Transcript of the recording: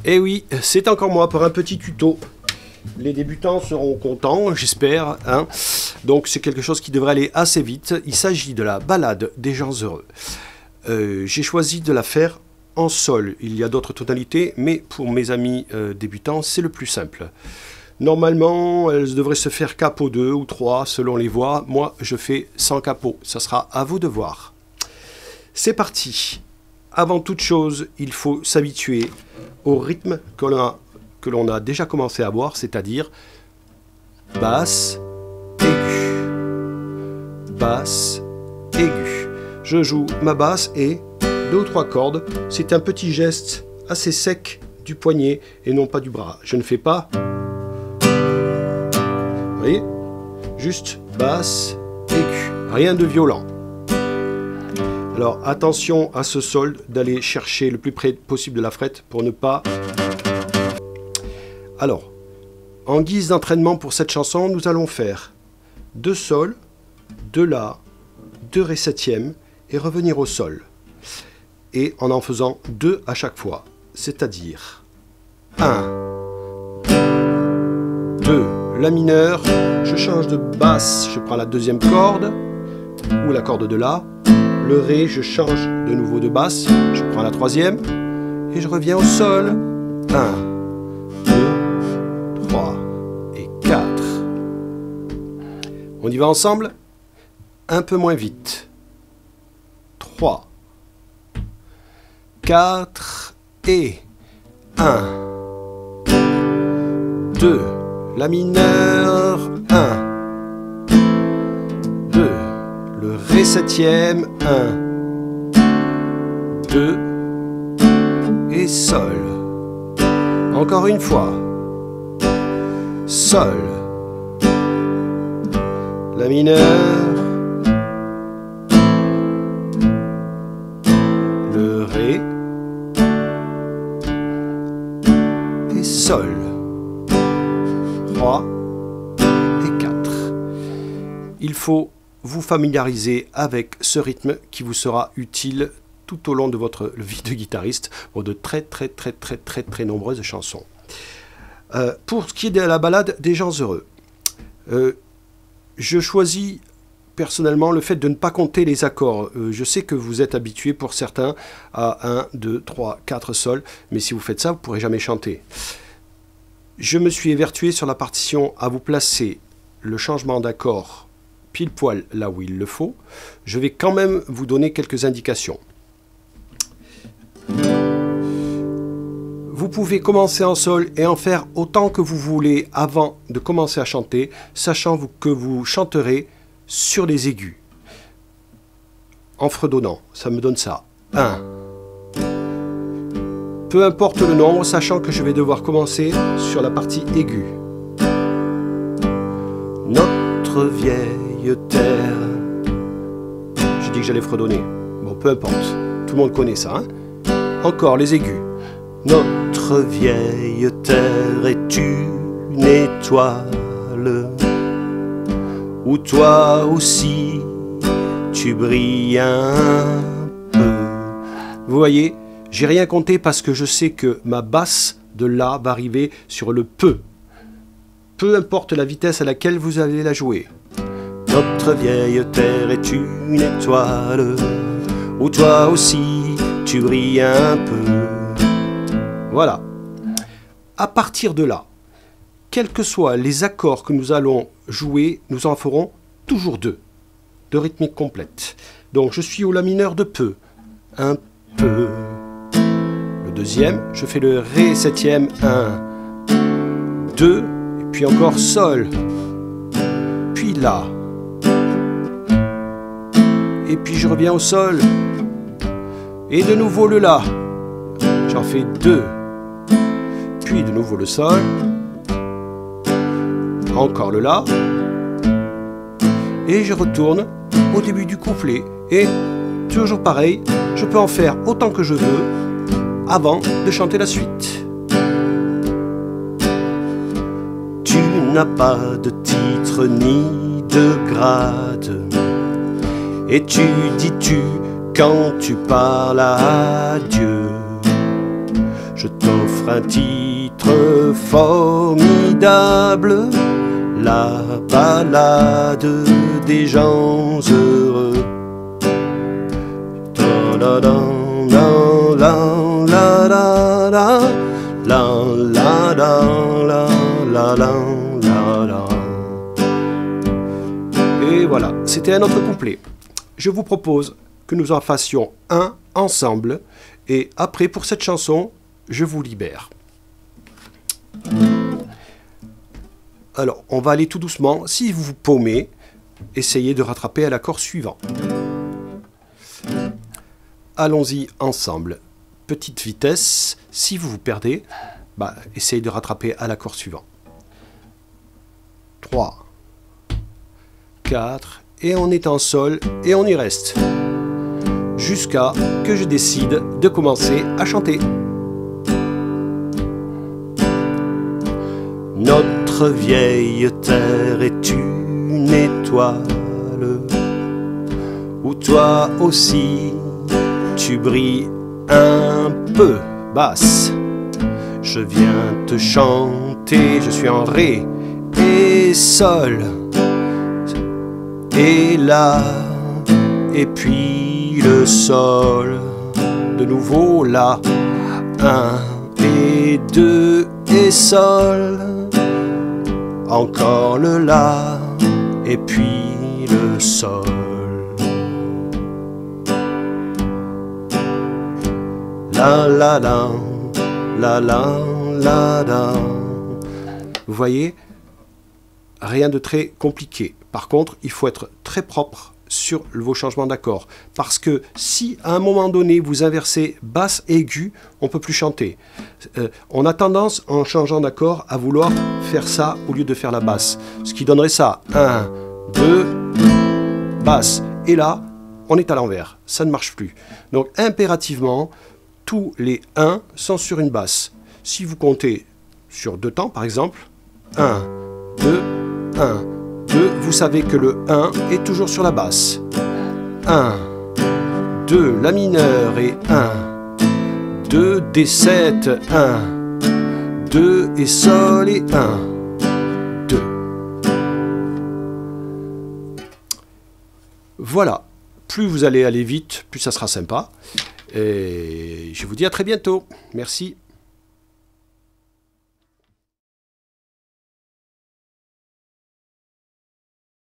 Et oui, c'est encore moi pour un petit tuto. Les débutants seront contents, j'espère, hein. Donc c'est quelque chose qui devrait aller assez vite. Il s'agit de la balade des gens heureux. J'ai choisi de la faire en sol. Il y a d'autres tonalités, mais pour mes amis débutants, c'est le plus simple. Normalement, elle devrait se faire capot 2 ou 3 selon les voix. Moi, je fais sans capot. Ça sera à vous de voir. C'est parti. Avant toute chose, il faut s'habituer au rythme que l'on a déjà commencé à voir, c'est-à-dire basse, aiguë, basse, aiguë. Je joue ma basse et 2 ou 3 cordes. C'est un petit geste assez sec du poignet et non pas du bras. Je ne fais pas... Vous voyez? Juste basse, aiguë. Rien de violent. Alors attention à ce sol, d'aller chercher le plus près possible de la frette pour ne pas... Alors, en guise d'entraînement pour cette chanson, nous allons faire 2 sols, 2 la, 2 ré septième et revenir au sol. Et en faisant 2 à chaque fois, c'est-à-dire 1, 2, la mineure, je change de basse, je prends la deuxième corde ou la corde de la. Le ré, je change de nouveau de basse, je prends la troisième et je reviens au sol. 1, 2, 3 et 4. On y va ensemble? Un peu moins vite. 3, 4 et 1, 2, la mineure, 1, 2, le ré septième, 1, 2 et sol. Encore une fois. Sol. La mineure. Le ré. Et sol. 3 et 4. Il faut vous familiariser avec ce rythme qui vous sera utile tout au long de votre vie de guitariste pour de très nombreuses chansons. Pour ce qui est de la balade des gens heureux, je choisis personnellement le fait de ne pas compter les accords. Je sais que vous êtes habitués pour certains à 1, 2, 3, 4 sols, mais si vous faites ça, vous ne pourrez jamais chanter. Je me suis évertué sur la partition à vous placer le changement d'accord pile poil là où il le faut. Je vais quand même vous donner quelques indications. Vous pouvez commencer en sol et en faire autant que vous voulez avant de commencer à chanter, sachant que vous chanterez sur les aigus. En fredonnant, ça me donne ça. 1. Peu importe le nombre, sachant que je vais devoir commencer sur la partie aiguë. Notre vieille terre. J'ai dit que j'allais fredonner. Bon, peu importe. Tout le monde connaît ça, hein? Encore les aigus. Notre vieille terre est une étoile où toi aussi tu brilles un peu. Vous voyez, j'ai rien compté parce que je sais que ma basse de la va arriver sur le peu. Peu importe la vitesse à laquelle vous allez la jouer. Notre vieille terre est une étoile où toi aussi tu brilles un peu. Voilà. À partir de là, quels que soient les accords que nous allons jouer, nous en ferons toujours 2, de rythmique complète. Donc je suis au la mineur de peu, un peu. Le deuxième, je fais le ré septième, 1, 2, et puis encore sol, puis la. Et puis je reviens au sol, et de nouveau le la. J'en fais 2. Puis de nouveau le sol, encore le la, et je retourne au début du couplet. Et toujours pareil, je peux en faire autant que je veux avant de chanter la suite. Tu n'as pas de titre ni de grade, et tu dis tu quand tu parles à Dieu. Je t'offre un titre formidable, la ballade des gens heureux. La la la la la la la la la la la la. Et voilà, c'était un autre couplet. Je vous propose que nous en fassions un ensemble, et après, pour cette chanson, je vous libère. Alors, on va aller tout doucement. Si vous vous paumez, essayez de rattraper à l'accord suivant. Allons-y ensemble. Petite vitesse. Si vous vous perdez, essayez de rattraper à l'accord suivant. 3, 4, et on est en sol, et on y reste. Jusqu'à que je décide de commencer à chanter. Notre vieille terre est une étoile, où toi aussi tu brilles un peu. Basse, je viens te chanter, je suis en ré et sol, et là, et puis le sol, de nouveau là, 1 et 2 et sol, encore le la, et puis le sol. La la la, la la la la. Vous voyez, rien de très compliqué. Par contre, il faut être très propre sur vos changements d'accords. Parce que si à un moment donné vous inversez basse aiguë, on ne peut plus chanter. On a tendance, en changeant d'accord, à vouloir faire ça au lieu de faire la basse. Ce qui donnerait ça, 1, 2, basse. Et là, on est à l'envers. Ça ne marche plus. Donc impérativement, tous les 1 sont sur une basse. Si vous comptez sur 2 temps, par exemple, 1, 2, 1, 2, vous savez que le 1 est toujours sur la basse. 1, 2, la mineure et 1, 2, D7, 1, 2 et sol et 1, 2. Voilà, plus vous allez aller vite, plus ça sera sympa. Et je vous dis à très bientôt. Merci.